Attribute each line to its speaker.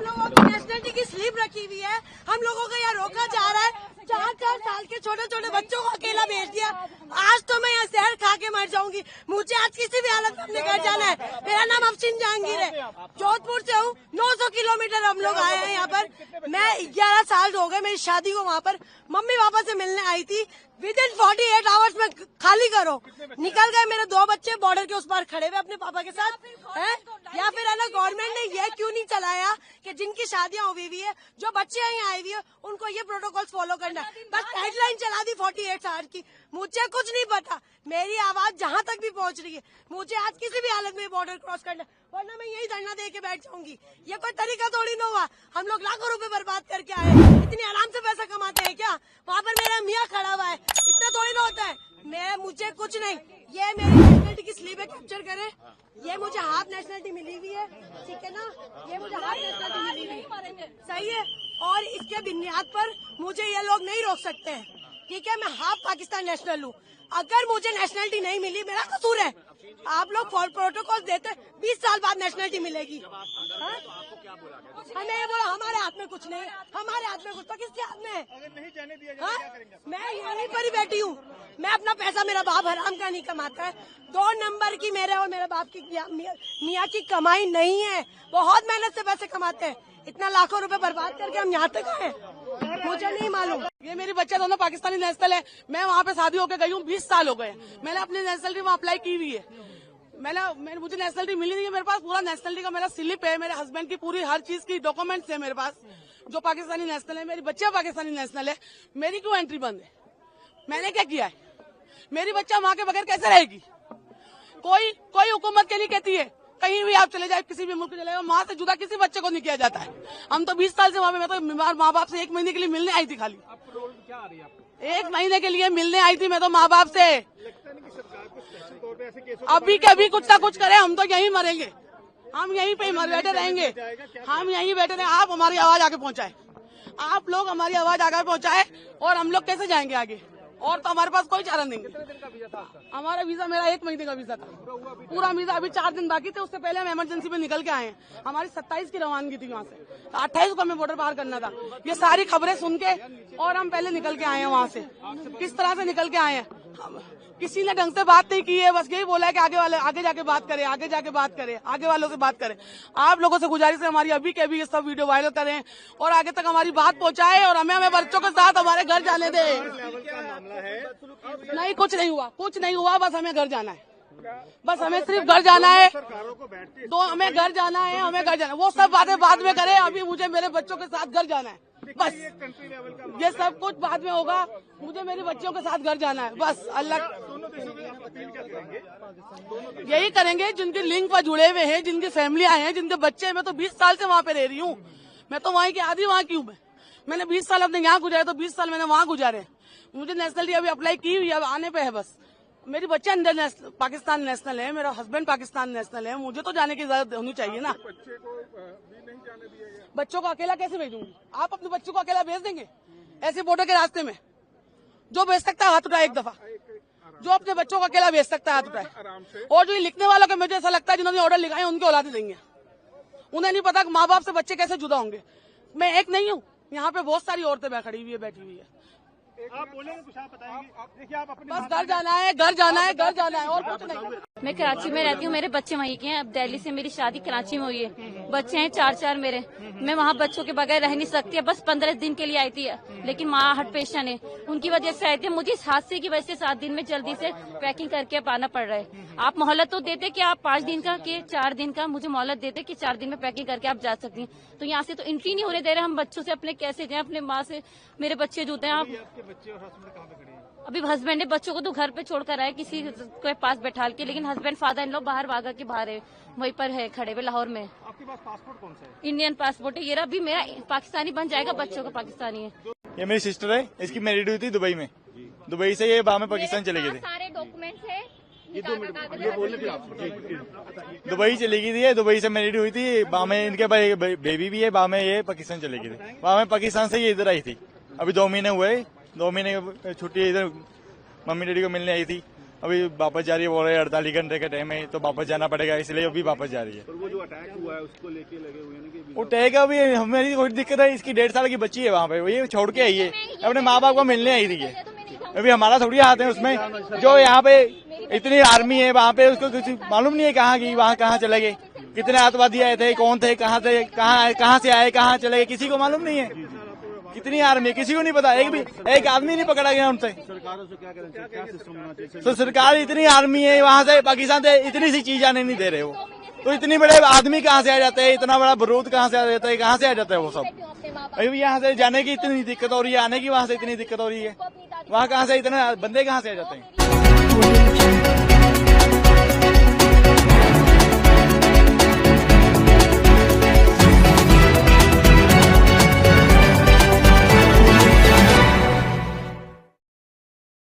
Speaker 1: लोगों की नेशनलिटी की स्लिप रखी हुई है, हम लोगों को यहाँ रोका जा रहा है। 4-4 साल के छोटे छोटे बच्चों को अकेला भेज दिया। आज तो मैं यहाँ जहर खा के मर जाऊंगी। मुझे आज किसी भी हालत में अपने घर जाना है। मेरा नाम अफशीन जहांगीर है, जोधपुर से हूँ। 900 किलोमीटर हम लोग आए हैं यहाँ पर। मैं 11 साल हो गए मेरी शादी को वहाँ पर मम्मी पापा से मिलने आई थी। विद इन 48 आवर्स में खाली करो, निकल गए। मेरे 2 बच्चे बॉर्डर के उस पार खड़े हुए अपने पापा के साथ है। या फिर है ना, गवर्नमेंट ने ये क्यों नहीं चलाया कि जिनकी शादियां हुई हुई है, जो बच्चे यहाँ आए हुए हैं, उनको ये प्रोटोकॉल्स फॉलो करना है। बस हेडलाइन चला दी 48 आवर की। मुझे कुछ नहीं पता, मेरी आवाज जहाँ तक भी पहुँच रही है। मुझे आज किसी भी हालत में बॉर्डर क्रॉस करना है, वरना मैं यही धरना दे के बैठ जाऊंगी। ये कोई तरीका थोड़ी ना हुआ। हम लोग लाखों रुपए बर्बाद करके आए, इतनी आराम से पैसा कमाते हैं क्या? वहाँ पर मेरा मियाँ खड़ा हुआ है, इतना थोड़ी ना होता है। मुझे कुछ नहीं, ये मेरी नेशनलिटी की स्लीव है, कैप्चर करे। ये मुझे हाफ नेशनलिटी मिली हुई है, ठीक है ना? ये मुझे हाफ नेशनलिटी मिली हुई है, सही है। और इसके बुनियाद पर मुझे ये लोग नहीं रोक सकते हैं, ठीक है? मैं हाफ पाकिस्तान नेशनल हूँ। अगर मुझे नेशनलिटी नहीं मिली, मेरा कसूर है। आप लोग प्रोटोकॉल देते 20 साल बाद नेशनलिटी मिलेगी। हमें ये बोला हमारे हाथ में कुछ नहीं, हमारे हाथ में कुछ तो किसके हाथ में है? अगर नहीं जाने दिया जाए क्या करेंगे? मैं यहीं पर ही बैठी हूँ। मैं अपना पैसा, मेरा बाप हराम का नहीं कमाता है। 2 नंबर की मेरे और मेरे बाप की मियाँ की कमाई नहीं है। बहुत मेहनत से पैसे कमाते हैं। इतना लाखों रुपए बर्बाद करके हम यहाँ तक आए, मुझे नहीं मालूम।
Speaker 2: ये मेरी बच्चे दोनों पाकिस्तानी नेशनल है। मैं वहाँ पे शादी होकर गई हूँ, 20 साल हो गए। मैंने अपनी नेशनलिटी वहाँ अप्लाई की हुई है। मुझे नेशनलिटी मिली नहीं है। मेरे पास पूरा नेशनलिटी का मेरा स्लिप है, मेरे हस्बैंड की पूरी हर चीज की डॉक्यूमेंट्स है मेरे पास, जो पाकिस्तानी नेशनल है। मेरी बच्चियां पाकिस्तानी नेशनल है। मेरी क्यों एंट्री बंद है? मैंने क्या किया है? मेरी बच्चा माँ के बगैर कैसे रहेगी? कोई हुकूमत के लिए कहती है कहीं भी आप चले जाए, किसी भी मुल्क चले जाए, माँ से जुदा किसी बच्चे को नहीं किया जाता है। हम तो 20 साल से वहाँ पे, मैं तो बीमार माँ बाप से 1 महीने के लिए मिलने आई थी। खाली क्या आ रही है आपको? 1 महीने के लिए मिलने आई थी मैं तो माँ बाप से। अभी के अभी कुछ ना कुछ करे, हम तो यहीं मरेंगे, हम यहीं पे बैठे रहेंगे, हम यहीं बैठे रहेंगे। आप हमारी आवाज आगे पहुंचाए, आप लोग हमारी आवाज आगे पहुंचाए, और हम लोग कैसे जाएंगे आगे? और तो हमारे पास कोई चारा नहीं है। हमारा वीजा, मेरा 1 महीने का वीजा था, पूरा वीजा। अभी 4 दिन बाकी थे, उससे पहले हम इमरजेंसी में निकल के आए हैं। हमारी 27 की रवानगी थी वहाँ से, 28 को हमें बॉर्डर पार करना था। ये सारी खबरें सुन के और हम पहले निकल के आए हैं वहाँ से। किस तरह से निकल के आए हैं? किसी ने ढंग से बात नहीं की है, बस यही बोला है कि आगे जाके बात करें, आगे जाके बात करें, आगे वालों से बात करें। आप लोगों से गुजारिश है हमारी, अभी के अभी ये सब वीडियो वायरल करें और आगे तक हमारी बात पहुंचाएं, और हमें बच्चों के साथ हमारे घर जाने दें। नहीं, कुछ नहीं हुआ, कुछ नहीं हुआ। बस हमें घर जाना है, बस हमें सिर्फ घर जाना है। तो हमें घर जाना है, हमें घर जाना है। वो सब बातें बाद में करें, अभी मुझे मेरे बच्चों के साथ घर जाना है। बस ये सब कुछ बाद में होगा, मुझे मेरी बच्चियों के साथ घर जाना है। बस अल्लाह यही करेंगे जिनके लिंक पर जुड़े हुए हैं, जिनकी फैमिलियां हैं, जिनके बच्चे हैं। मैं तो 20 साल से वहाँ पे रह रही हूँ, मैं तो वहीं की आधी वहाँ की हूँ। मैंने 20 साल अपने यहाँ गुजारे, तो 20 साल मैंने वहाँ गुजारे। मुझे नेशनलिटी अभी अप्लाई की हुई है, अब आने पे है। बस मेरी बच्चे अंदर पाकिस्तान नेशनल है, मेरा हस्बैंड पाकिस्तान नेशनल है। मुझे तो जाने की इजाजत होनी चाहिए ना। बच्चों को अकेला कैसे भेजूंगी? आप अपने बच्चों को अकेला भेज देंगे ऐसे बॉर्डर के रास्ते में? जो भेज सकता है हाथ उठाए एक दफा, जो अपने बच्चों को अकेला भेज सकता है हाथ उठाए। और जो लिखने वालों को मुझे ऐसा लगता है जिन्होंने ऑर्डर लिखाए उनके औलादे देंगे। उन्हें नहीं पता माँ बाप से बच्चे कैसे जुदा होंगे। मैं एक नहीं हूँ, यहाँ पे बहुत सारी औरतें खड़ी हुई है, बैठी हुई है।
Speaker 3: आप बोलेंगे कुछ, आप बताएंगे? देखिए, आप अपने
Speaker 2: बस घर जाना है, घर जाना है, घर जाना है, और कुछ नहीं।
Speaker 4: मैं कराची में रहती हूँ, मेरे बच्चे वहीं के हैं। अब दिल्ली से मेरी शादी कराची में हुई है, बच्चे हैं 4 मेरे। मैं वहाँ बच्चों के बगैर रह नहीं सकती। बस 15 दिन के लिए आई थी, लेकिन माँ हार्ट पेशेंट है, उनकी वजह से आई थी। मुझे इस हादसे की वजह से 7 दिन में जल्दी से पैकिंग करके अब आना पड़ रहा है। आप मोहलत तो देते कि आप 5 दिन का कि 4 दिन का, मुझे मोहलत देते कि 4 दिन में पैकिंग करके आप जा सकती हैं। तो यहाँ से तो एंट्री नहीं होने दे रहे। हम बच्चों से अपने कैसे जाएं? अपने माँ से मेरे बच्चे जुते हैं। आप अभी हस्बैंड ने बच्चों को तो घर पे छोड़कर आए किसी के पास बैठा के, लेकिन हस्बैंड फादर इन लोग बाहर वागा के बाहर है, वहीं पर है खड़े हुए लाहौर में।
Speaker 3: आपके पास पासपोर्ट कौन सा है?
Speaker 4: इंडियन पासपोर्ट है। ये अभी मेरा पाकिस्तानी बन जाएगा, बच्चों का पाकिस्तानी है।
Speaker 5: ये मेरी सिस्टर है, इसकी मैरिड हुई थी दुबई में। दुबई से ये बाद में पाकिस्तान चले गए थे।
Speaker 4: सारे डॉक्यूमेंट्स है,
Speaker 5: दुबई चली गई थी, दुबई से मैरिड हुई थी। बाद में इनके पास बेबी भी है, बाद में ये पाकिस्तान चले गए थे। बाद में पाकिस्तान से ये इधर आई थी। अभी 2 महीने हुए, 2 महीने की छुट्टी इधर मम्मी डैडी को मिलने आई थी। अभी वापस जा रही है, बोल रहे 48 घंटे के टाइम है तो वापस जाना पड़ेगा, इसलिए अभी वापस जा रही है।
Speaker 3: वो जो अटैक हुआ है उसको लेके लगे हुए हैं कि
Speaker 5: वो टैग अभी हमें कोई दिक्कत है, इसकी 1.5 साल की बच्ची है वहाँ पे, ये छोड़ के आई है, अपने माँ बाप को मिलने आई थी है। अभी हमारा थोड़ी हाथ है उसमें, जो यहाँ पे इतनी आर्मी है वहाँ पे उसको कुछ मालूम नहीं है कहाँ की, वहाँ कहाँ चले गए, कितने आतंकवादी आए थे, कौन थे, कहाँ से आए, कहाँ चले गए, किसी को मालूम नहीं है। कितनी आर्मी है किसी को नहीं पता, एक आदमी नहीं पकड़ा गया उनसे।
Speaker 3: सरकारों से क्या करें, क्या सिस्टम होना चाहिए?
Speaker 5: तो सरकार इतनी आर्मी है वहाँ से पाकिस्तान से इतनी सी चीज आने नहीं दे रहे वो, तो इतने बड़े आदमी कहाँ से आ जाते हैं, इतना बड़ा बारूद कहाँ से आ जाता है, कहाँ से आ जाता है वो सब। अभी यहाँ से जाने की इतनी दिक्कत हो रही है, आने की वहाँ से इतनी दिक्कत हो रही है, वहाँ कहाँ से इतने बंदे कहाँ से आ जाते हैं।